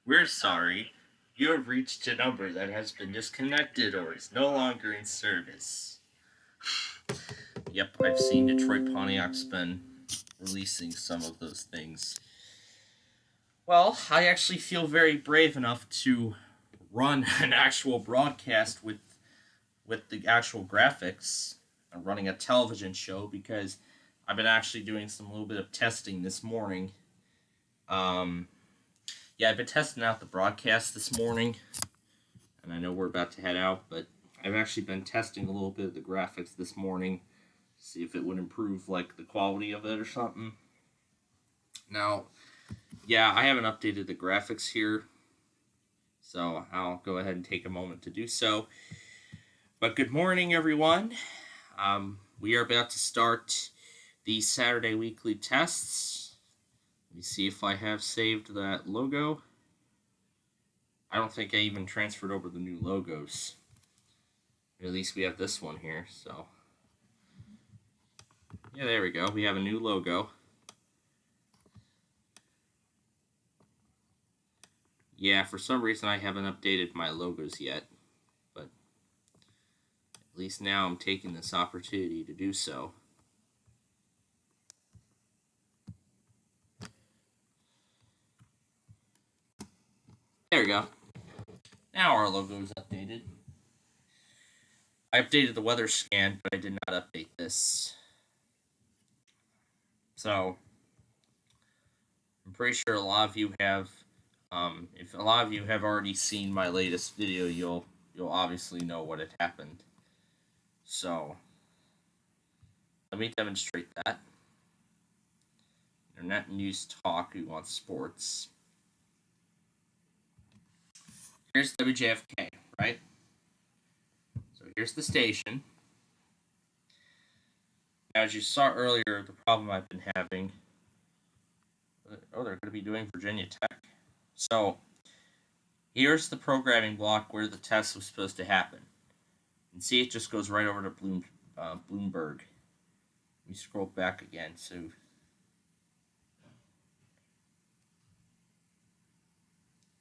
We're sorry. You have reached a number that has been disconnected or is no longer in service. Yep, I've seen Detroit Pontiac's been releasing some of those things. Well, I actually feel very brave enough to run an actual broadcast with the actual graphics. I'm running a television show because I've been actually doing a little bit of testing this morning. Yeah, I've been testing out the broadcast this morning, and I know we're about to head out, but I've actually been testing a little bit of the graphics this morning, see if it would improve, like, the quality of it or something. Now, yeah, I haven't updated the graphics here, so I'll go ahead and take a moment to do so. But good morning, everyone. We are about to start the Saturday weekly tests. Let me see if I have saved that logo. I don't think I even transferred over the new logos. At least we have this one here, so. Yeah, there we go. We have a new logo. Yeah, for some reason I haven't updated my logos yet, but at least now I'm taking this opportunity to do so. There we go. Now our logo is updated. I updated the weather scan, but I did not update this. So, I'm pretty sure a lot of you have, if a lot of you have already seen my latest video, you'll obviously know what had happened. So, let me demonstrate that. Internet News Talk, we want sports. Here's WJFK, right? So here's the station. Now, as you saw earlier, the problem I've been having. Oh, they're going to be doing Virginia Tech. So here's the programming block where the test was supposed to happen. And see, it just goes right over to Bloomberg. Let me scroll back again. So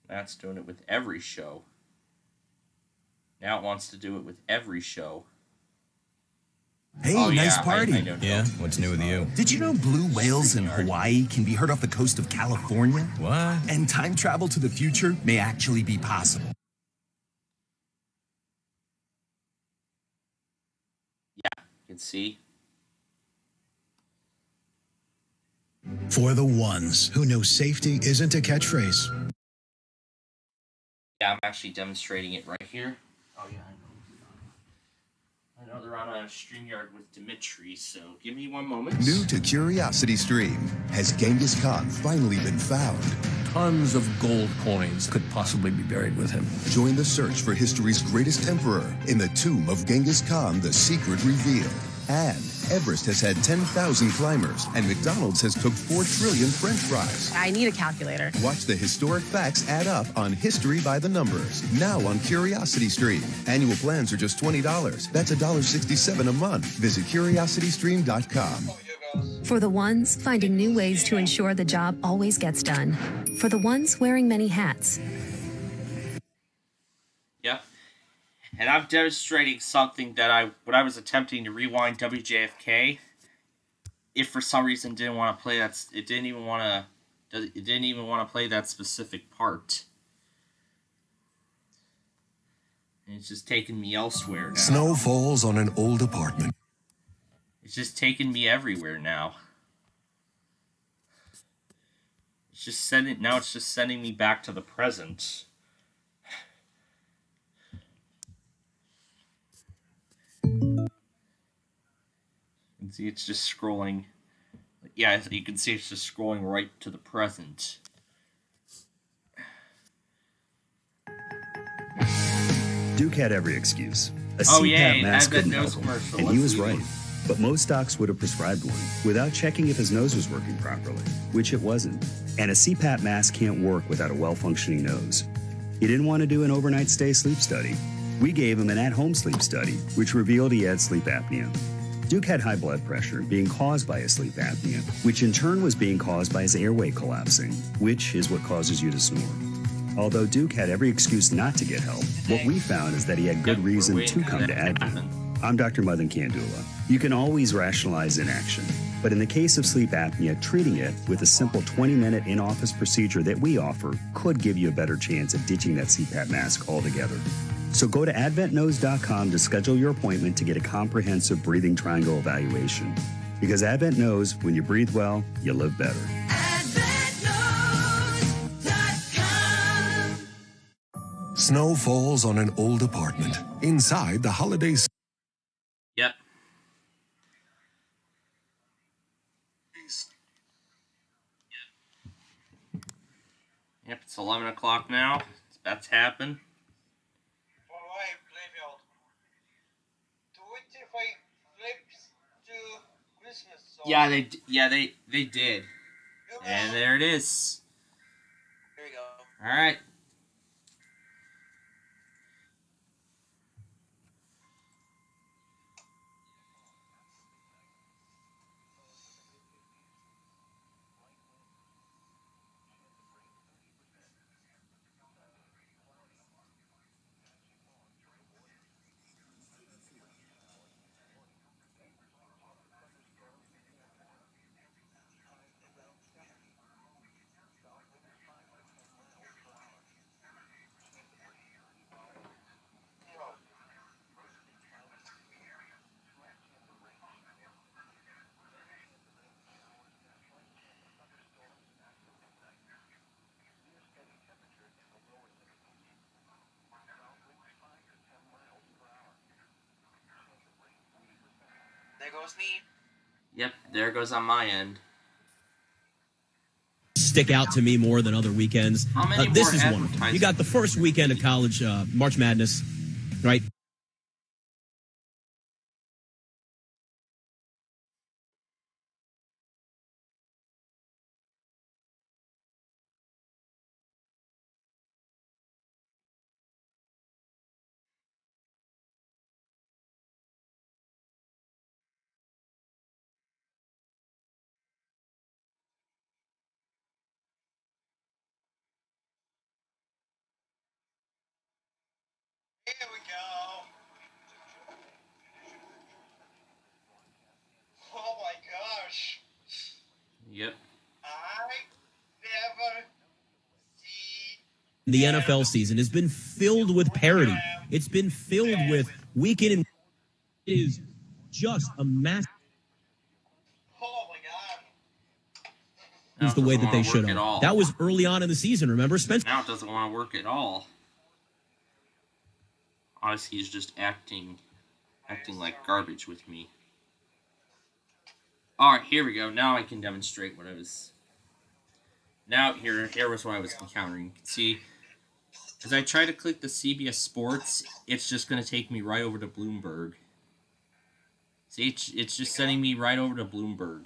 that's doing it with every show. Now it wants to do it with every show. Hey, oh, nice party. I yeah, what's new with you? Did you know blue whales in Hawaii can be heard off the coast of California? What? And time travel to the future may actually be possible. Yeah, you can see. For the ones who know safety isn't a catchphrase. Yeah, I'm actually demonstrating it right here. Oh, yeah, I know they're on a StreamYard with Dimitri, so give me one moment. New to CuriosityStream, has Genghis Khan finally been found? Tons of gold coins could possibly be buried with him. Join the search for history's greatest emperor in the tomb of Genghis Khan, the secret revealed. And Everest has had 10,000 climbers, and McDonald's has cooked 4 trillion French fries. I need a calculator. Watch the historic facts add up on History by the Numbers, now on CuriosityStream. Annual plans are just $20. That's $1.67 a month. Visit CuriosityStream.com. For the ones finding new ways to ensure the job always gets done. For the ones wearing many hats. Yep. And I'm demonstrating something that when I was attempting to rewind WJFK, if for some reason it didn't want to play that, it didn't even want to play that specific part. And it's just taking me elsewhere now. Snow falls on an old apartment. It's just taking me everywhere now. It's just sending me back to the present. You can see it's just scrolling. Yeah, you can see it's just scrolling right to the present. Duke had every excuse. A oh, CPAP yeah, mask couldn't nose help him, commercial. and he was right. But most docs would have prescribed one without checking if his nose was working properly, which it wasn't. And a CPAP mask can't work without a well-functioning nose. He didn't want to do an overnight stay sleep study. We gave him an at-home sleep study, which revealed he had sleep apnea. Duke had high blood pressure being caused by his sleep apnea, which in turn was being caused by his airway collapsing, which is what causes you to snore. Although Duke had every excuse not to get help, what we found is that he had good reason to come to Advent. I'm Dr. Madan Kandula. You can always rationalize inaction, but in the case of sleep apnea, treating it with a simple 20-minute in-office procedure that we offer could give you a better chance of ditching that CPAP mask altogether. So go to adventknows.com to schedule your appointment to get a comprehensive breathing triangle evaluation. Because Advent knows when you breathe well, you live better. Snow falls on an old apartment inside the holiday. Yep. Yep, it's 11 o'clock now. It's about to happen. Yeah, they did. And there it is. Here we go. All right. There goes me. Yep, there goes on my end. Stick out to me more than other weekends. How many This more is wonderful. You got the first weekend of college, March Madness, right? Here we go. Oh my gosh. Yep. I never see The NFL season has been filled with parody. It's been filled with week in and it is just a massive. Oh my god. Is the way that they should have. That was early on in the season, remember? Spencer. Now it doesn't want to work at all. Honestly, he's just acting like garbage with me. Alright, here we go. Now I can demonstrate what I was... Now, here was what I was encountering. You can see, as I try to click the CBS Sports, it's just going to take me right over to Bloomberg. See, it's just sending me right over to Bloomberg.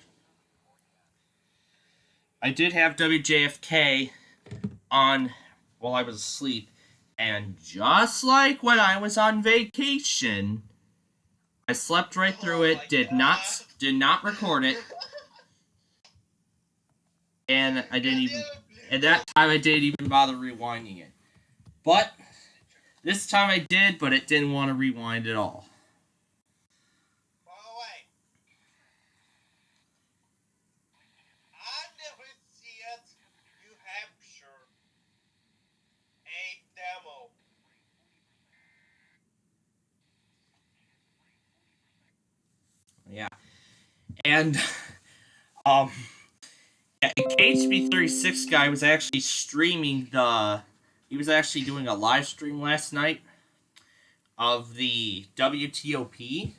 I did have WJFK on while I was asleep, and just like when I was on vacation, I slept right through it, did not record it, and I didn't even, at that time I didn't even bother rewinding it. But, this time I did, but it didn't want to rewind at all. Yeah. And, yeah, KHB36 guy was actually streaming he was actually doing a live stream last night of the WTOP.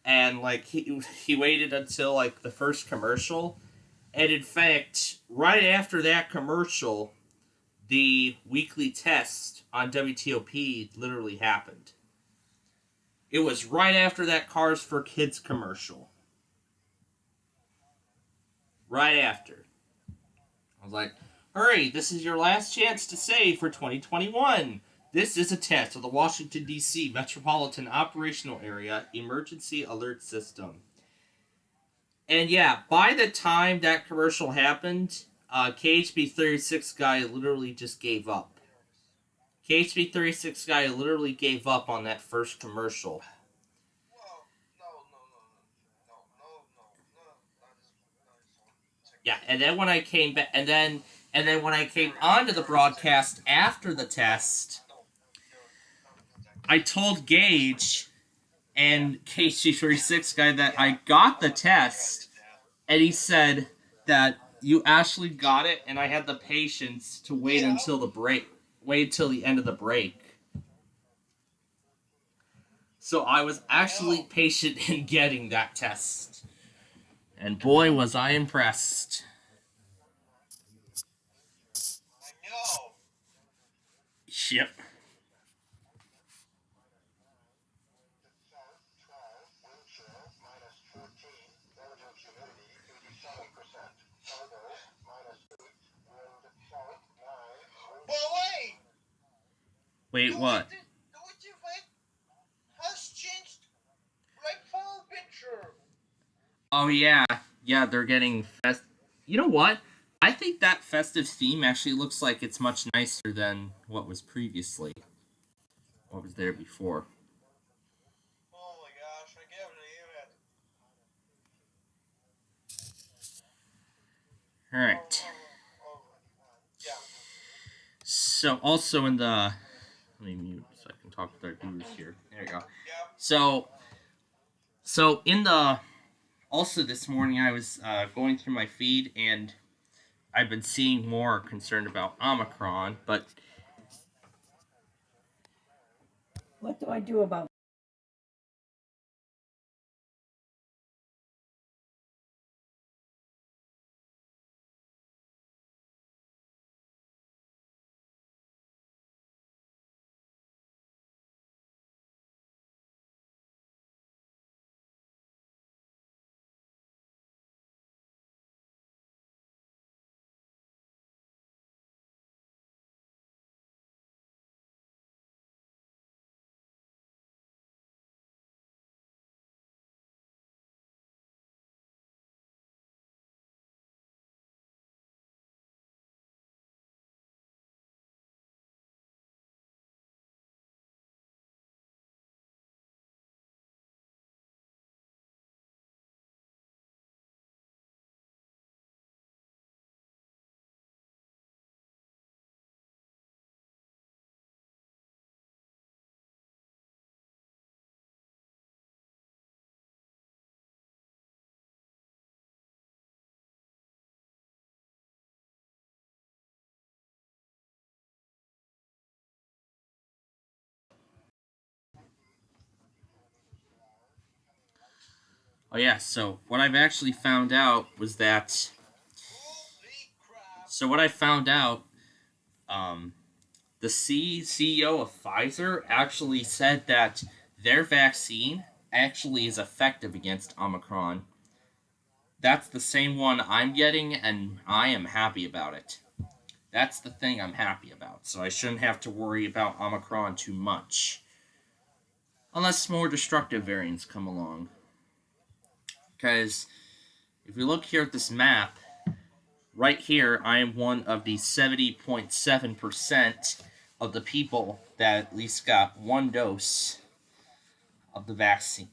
And, like, he waited until, like, the first commercial. And, in fact, right after that commercial, the weekly test on WTOP literally happened. It was right after that Cars for Kids commercial. Right after. I was like, hurry, this is your last chance to save for 2021. This is a test of the Washington, D.C. Metropolitan Operational Area Emergency Alert System. And yeah, by the time that commercial happened, KHB36 guy literally just gave up. KHB36 guy literally gave up on that first commercial. Yeah, and then when I came back, and then when I came onto the broadcast after the test, I told Gage and KHB36 guy that I got the test, and he said that you actually got it, and I had the patience to wait until the break, wait till the end of the break. So I was actually patient in getting that test. And boy, was I impressed. Yep. But wait! Wait, what? Has changed rainfall picture. Oh, yeah. Yeah, they're getting You know what? I think that festive theme actually looks like it's much nicer than what was previously. What was there before. Oh my gosh, I can't believe it. Alright. So, also in the... Let me mute so I can talk with our viewers here. There you go. So in the... Also this morning I was going through my feed and I've been seeing more concern about Omicron, but... What do I do about Oh yeah, so what I've actually found out was that... So what I found out, the CEO of Pfizer actually said that their vaccine actually is effective against Omicron. That's the same one I'm getting, and I am happy about it. That's the thing I'm happy about, so I shouldn't have to worry about Omicron too much. Unless more destructive variants come along. Because if we look here at this map, right here, I am one of the 70.7% of the people that at least got one dose of the vaccine.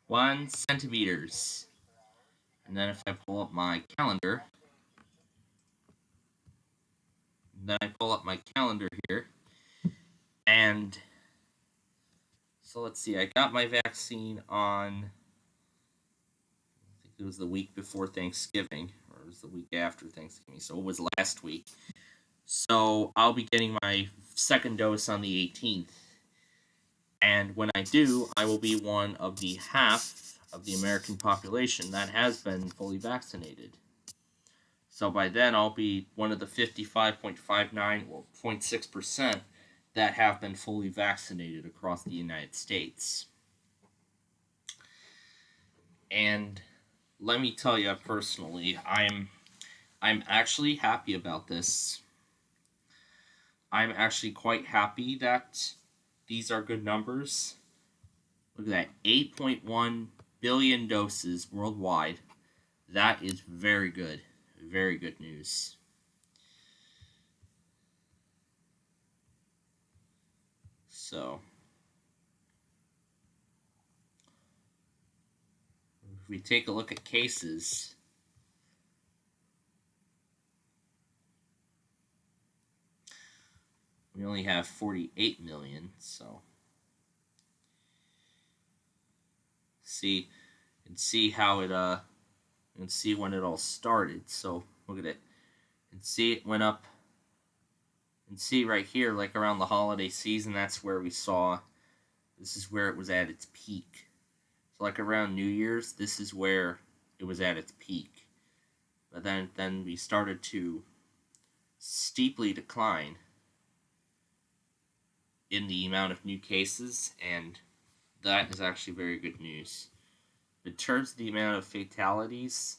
One centimeters. And then if I pull up my calendar, here, and so let's see, I got my vaccine on, I think it was the week before Thanksgiving, or it was the week after Thanksgiving, so it was last week. So I'll be getting my second dose on the 18th. And when I do, I will be one of the half of the American population that has been fully vaccinated. So by then, I'll be one of the 55.59 or 0.6% that have been fully vaccinated across the United States. And let me tell you personally, I'm actually happy about this. I'm actually quite happy that these are good numbers. Look at that, 8.1 billion doses worldwide. That is very good news. So, if we take a look at cases, we only have 48 million, so see how it and see when it all started. So look at it and see it went up, and see right here, like around the holiday season, that's where we saw, this is where it was at its peak. So like around New Year's, this is where it was at its peak. But then we started to steeply decline in the amount of new cases, and that is actually very good news. In terms of the amount of fatalities,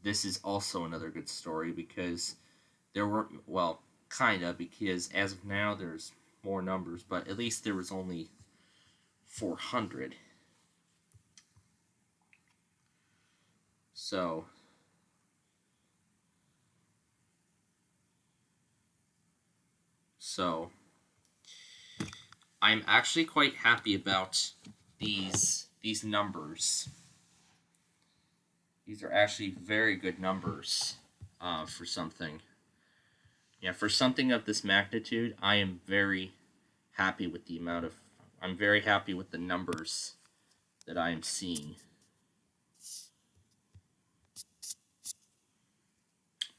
this is also another good story, because there were, well, kinda, because as of now there's more numbers, but at least there was only 400. So I'm actually quite happy about these numbers. These are actually very good numbers for something. Yeah, for something of this magnitude, I am very happy with the amount of, I'm very happy with the numbers that I am seeing.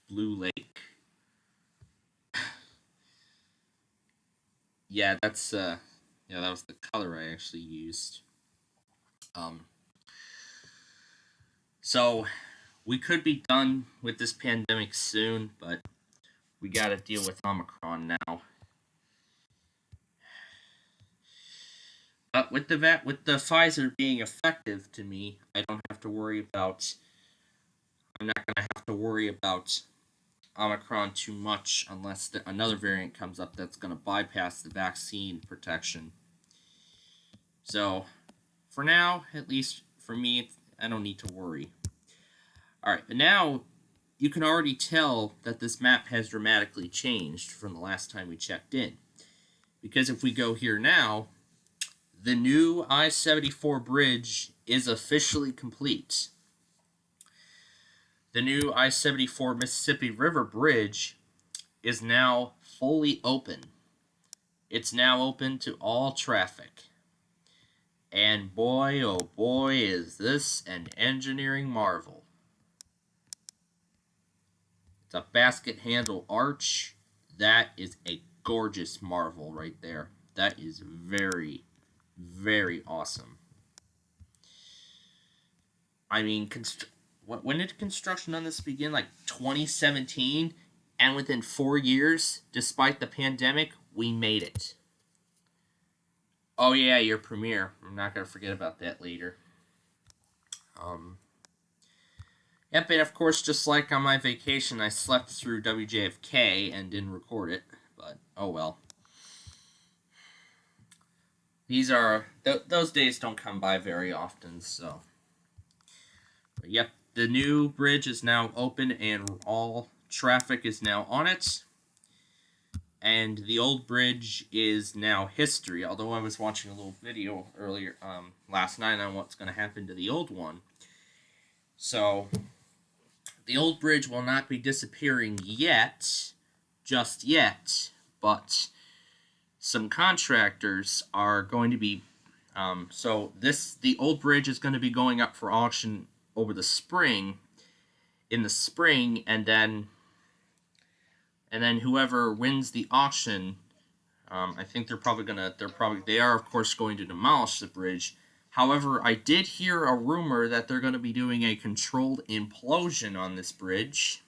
Blue Lake. Yeah, that's yeah, that was the color I actually used. So we could be done with this pandemic soon, but we got to deal with Omicron now. But with the Pfizer being effective, to me, I don't have to worry about. I'm not going to have to worry about Omicron too much unless another variant comes up that's going to bypass the vaccine protection. So, for now, at least for me, I don't need to worry. Alright, but now you can already tell that this map has dramatically changed from the last time we checked in. Because if we go here now, the new I-74 bridge is officially complete. The new I-74 Mississippi River Bridge is now fully open. It's now open to all traffic. And boy, oh boy, is this an engineering marvel. It's a basket handle arch. That is a gorgeous marvel right there. That is very, very awesome. I mean, when did construction on this begin? Like 2017? And within 4 years, despite the pandemic, we made it. Oh yeah, your premiere. I'm not going to forget about that later. Yep, and of course, just like on my vacation, I slept through WJFK and didn't record it. But, oh well. These are, those days don't come by very often, so. But yep, the new bridge is now open and all traffic is now on it. And the old bridge is now history, although I was watching a little video earlier, last night on what's going to happen to the old one. So, the old bridge will not be disappearing yet, just yet, but some contractors are going to be, the old bridge is going to be going up for auction over the spring, and then whoever wins the auction, I think they are of course going to demolish the bridge. However, I did hear a rumor that they're going to be doing a controlled implosion on this bridge.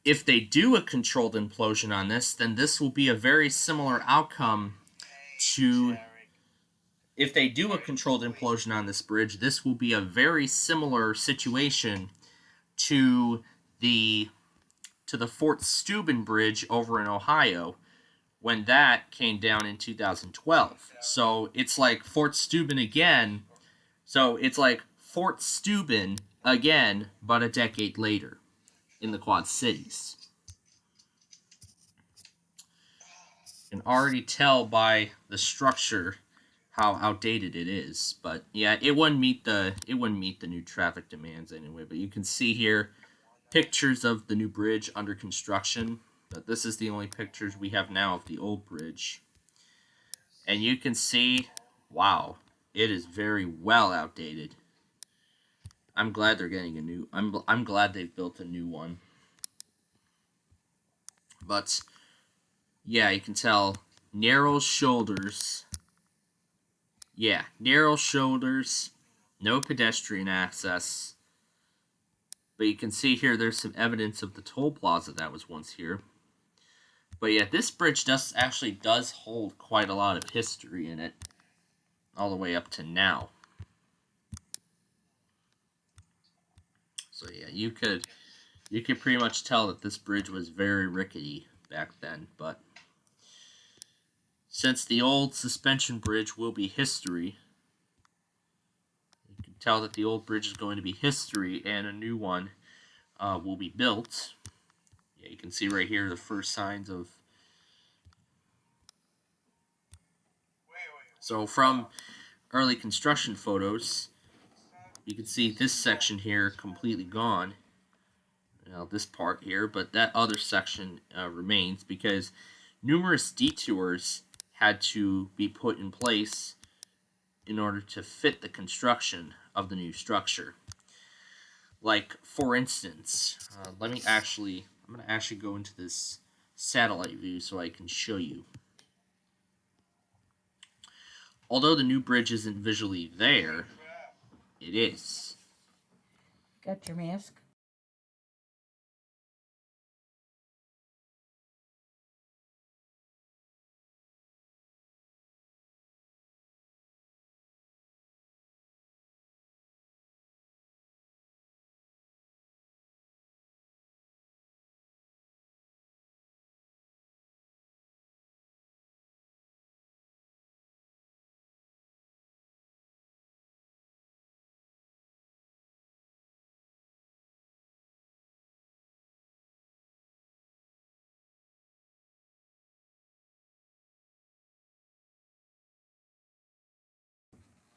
If they do a controlled implosion on this, then this will be a very similar outcome to... If they do a controlled implosion on this bridge, this will be a very similar situation to to the Fort Steuben Bridge over in Ohio when that came down in 2012. So it's like Fort Steuben again. So it's like Fort Steuben again, but a decade later in the Quad Cities. You can already tell by the structure how outdated it is, but yeah, it wouldn't meet the new traffic demands anyway. But you can see here pictures of the new bridge under construction. But this is the only pictures we have now of the old bridge, and you can see, wow, it is very well outdated. I'm glad they're getting a new. I'm glad they've built a new one. But yeah, you can tell narrow shoulders. Yeah, narrow shoulders, no pedestrian access. But you can see here there's some evidence of the toll plaza that was once here. But yeah, this bridge actually does hold quite a lot of history in it, all the way up to now. So yeah, you could pretty much tell that this bridge was very rickety back then, but since the old suspension bridge will be history, you can tell that the old bridge is going to be history and a new one will be built. Yeah, you can see right here the first signs of. So from early construction photos, you can see this section here completely gone. Now this part here, but that other section remains because numerous detours had to be put in place in order to fit the construction of the new structure. Like, for instance, I'm going to actually go into this satellite view so I can show you. Although the new bridge isn't visually there, it is. Got your mask?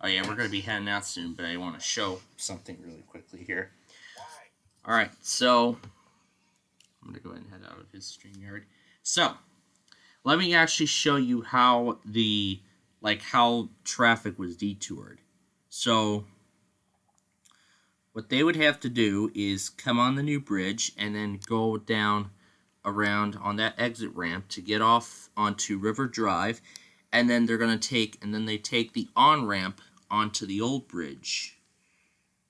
Oh yeah, we're going to be heading out soon, but I want to show something really quickly here. Alright, so I'm going to go ahead and head out of his StreamYard. So, let me actually show you how how traffic was detoured. So, what they would have to do is come on the new bridge and then go down around on that exit ramp to get off onto River Drive, and then they take the on-ramp onto the old bridge.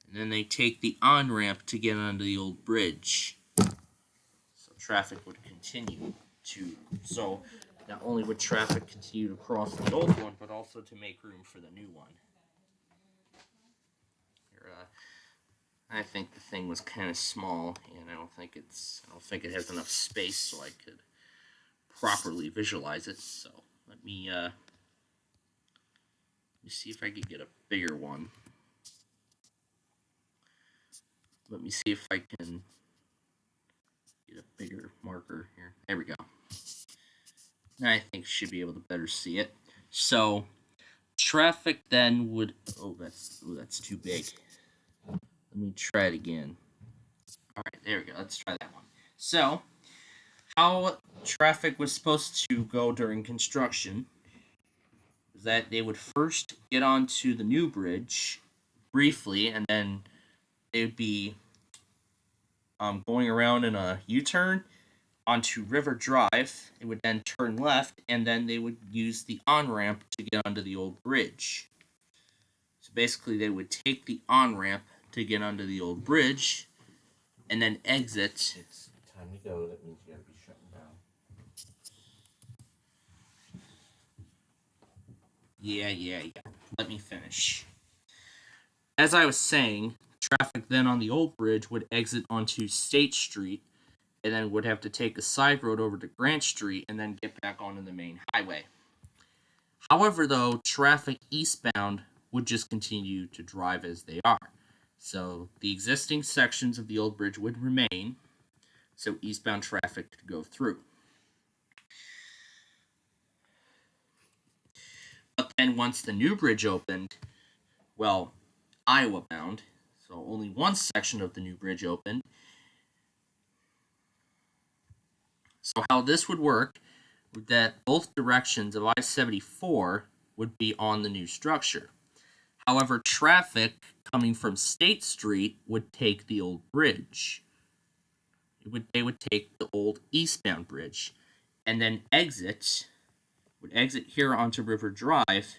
And then they take the on-ramp to get onto the old bridge. So traffic would continue to... So not only would traffic continue to cross the old one, but also to make room for the new one. Here, I think the thing was kind of small, and I don't think it has enough space so I could properly visualize it. So let me see if I could get a bigger one. Let me see if I can get a bigger marker here. There we go. I think should be able to better see it. So traffic then would... Oh, that's too big. Let me try it again. All right, there we go. Let's try that one. So, how traffic was supposed to go during construction is that they would first get onto the new bridge briefly, and then they would be going around in a U-turn onto River Drive. It would then turn left, and then they would use the on-ramp to get onto the old bridge. So basically, they would take the on-ramp to get onto the old bridge, and then exit. It's time to go. That means you gotta be shutting down. Yeah. Let me finish. As I was saying, traffic then on the old bridge would exit onto State Street and then would have to take a side road over to Grant Street and then get back onto the main highway. However, though, traffic eastbound would just continue to drive as they are. So the existing sections of the old bridge would remain, so eastbound traffic could go through. But then once the new bridge opened, well, Iowa bound, so only one section of the new bridge opened. So how this would work would that both directions of I-74 would be on the new structure. However, traffic coming from State Street would take the old bridge. They would take the old eastbound bridge and then exit here onto River Drive,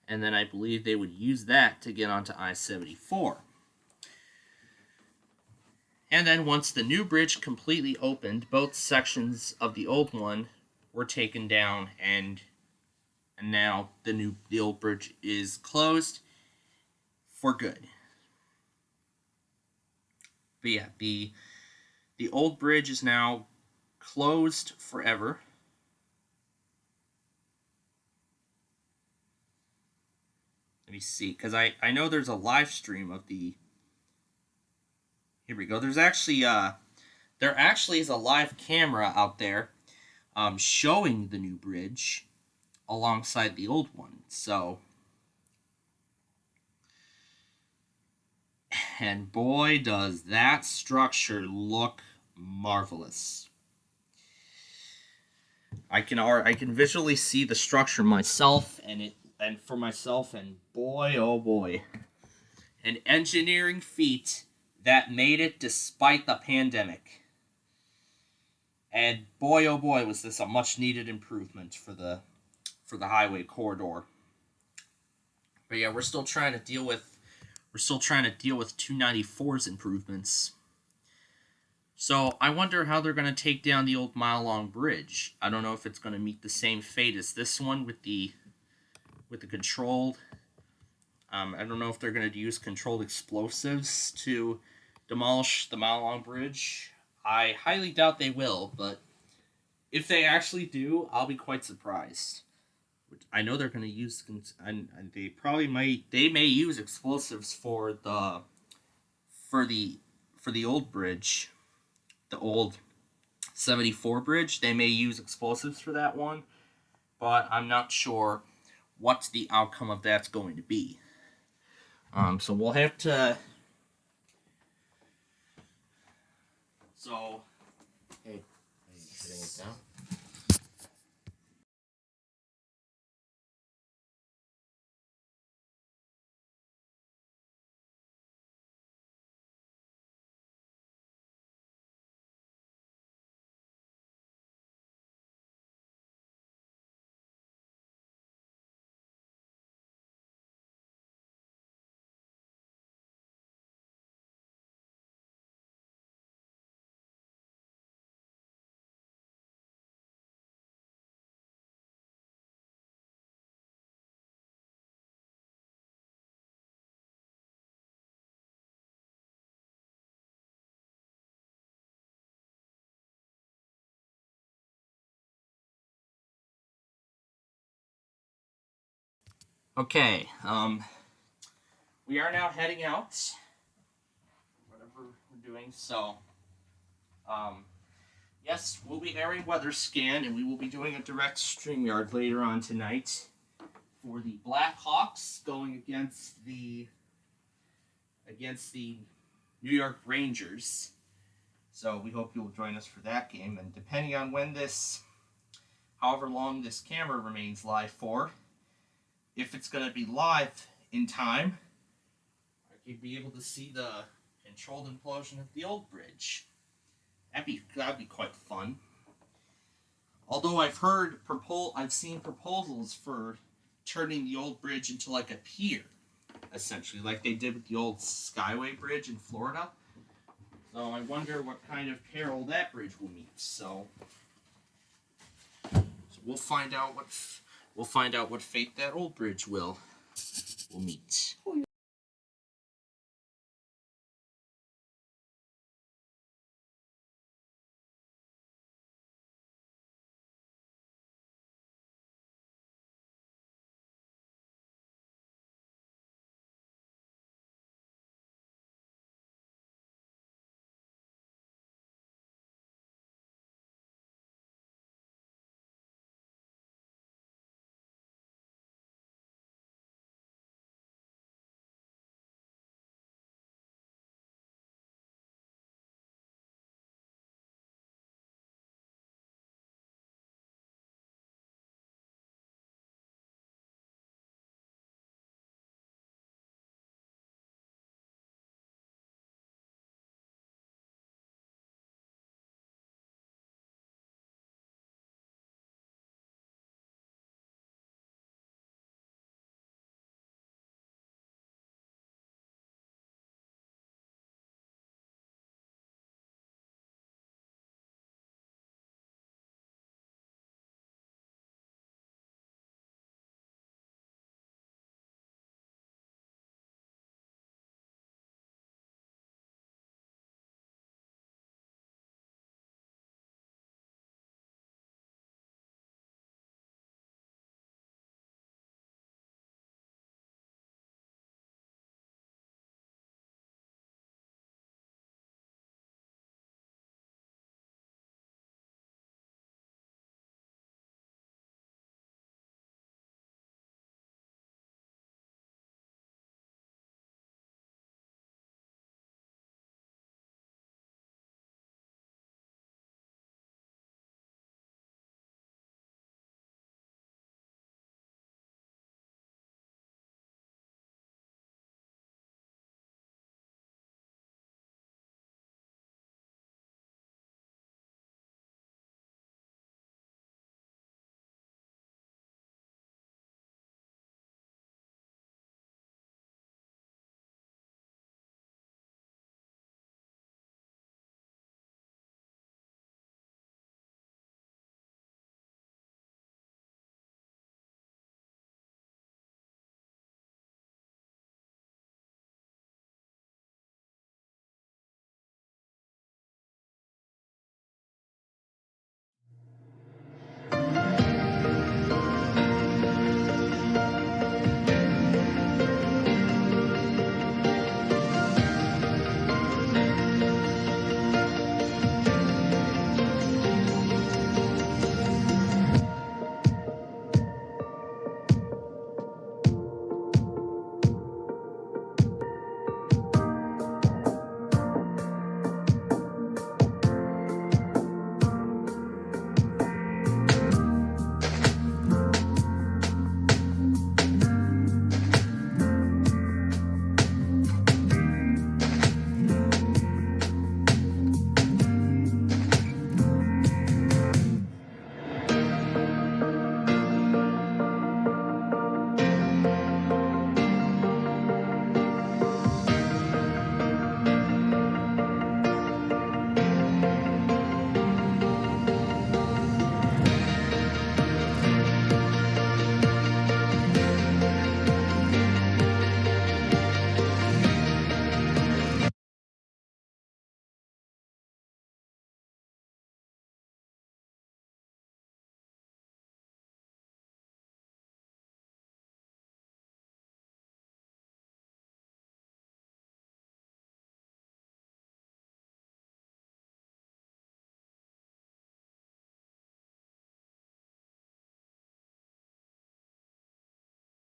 and then I believe they would use that to get onto I-74. And then once the new bridge completely opened, both sections of the old one were taken down, and now the old bridge is closed for good. But yeah, the old bridge is now closed forever. Let me see, because I know there's a live stream of the... Here we go. There's actually there actually is a live camera out there showing the new bridge alongside the old one. So, and boy, does that structure look marvelous. I can visually see the structure myself, and boy, oh boy, an engineering feat that made it despite the pandemic. And boy, oh boy, was this a much needed improvement for the highway corridor. But yeah, we're still trying to deal with 294's improvements. So I wonder how they're going to take down the old mile-long bridge. I don't know if it's going to meet the same fate as this one with the controlled. I don't know if they're going to use controlled explosives to demolish the mile-long bridge. I highly doubt they will, but if they actually do, I'll be quite surprised. I know they're going to use, and they may use explosives for the old bridge, the old 74 bridge. They may use explosives for that one, but I'm not sure what the outcome of that's going to be. So we'll have to. So, hey, are you sitting it down? Okay, we are now heading out, whatever we're doing, so, yes, we'll be airing Weather Scan, and we will be doing a direct StreamYard later on tonight for the Blackhawks going against the New York Rangers. So we hope you'll join us for that game, and depending on when however long this camera remains live for, if it's going to be live in time, I could be able to see the controlled implosion of the old bridge. That'd be quite fun. Although I've seen proposals for turning the old bridge into like a pier, essentially, like they did with the old Skyway Bridge in Florida. So I wonder what kind of peril that bridge will meet. So we'll find out what fate that old bridge will meet.